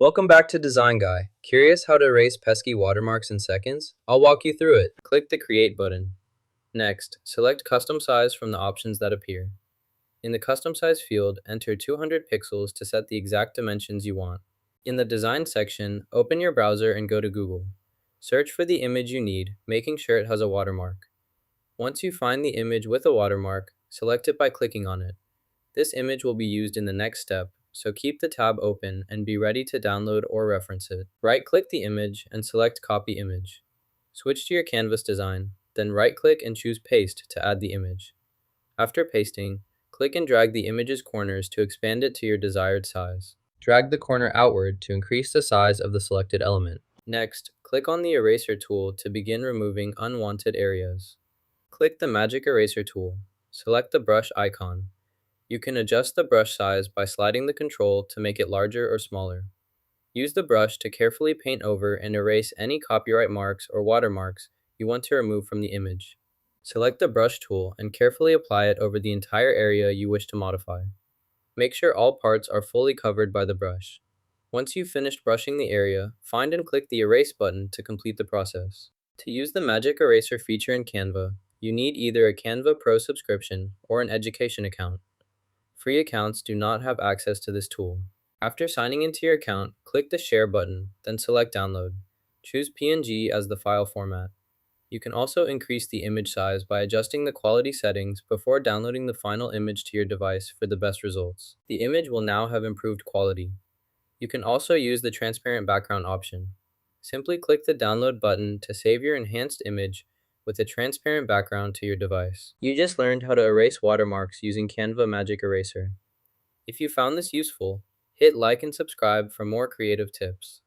Welcome back to Design Guy. Curious how to erase pesky watermarks in seconds? I'll walk you through it. Click the Create button. Next, select Custom Size from the options that appear. In the Custom Size field, enter 200 pixels to set the exact dimensions you want. In the Design section, open your browser and go to Google. Search for the image you need, making sure it has a watermark. Once you find the image with a watermark, select it by clicking on it. This image will be used in the next step, so keep the tab open and be ready to download or reference it. Right-click the image and select Copy Image. Switch to your canvas design, then right-click and choose Paste to add the image. After pasting, click and drag the image's corners to expand it to your desired size. Drag the corner outward to increase the size of the selected element. Next, click on the Eraser tool to begin removing unwanted areas. Click the Magic Eraser tool. Select the brush icon. You can adjust the brush size by sliding the control to make it larger or smaller. Use the brush to carefully paint over and erase any copyright marks or watermarks you want to remove from the image. Select the brush tool and carefully apply it over the entire area you wish to modify. Make sure all parts are fully covered by the brush. Once you've finished brushing the area, find and click the Erase button to complete the process. To use the Magic Eraser feature in Canva, you need either a Canva Pro subscription or an education account. Free accounts do not have access to this tool. After signing into your account, click the Share button, then select Download. Choose PNG as the file format. You can also increase the image size by adjusting the quality settings before downloading the final image to your device for the best results. The image will now have improved quality. You can also use the transparent background option. Simply click the Download button to save your enhanced image with a transparent background to your device. You just learned how to erase watermarks using Canva Magic Eraser. If you found this useful, hit like and subscribe for more creative tips.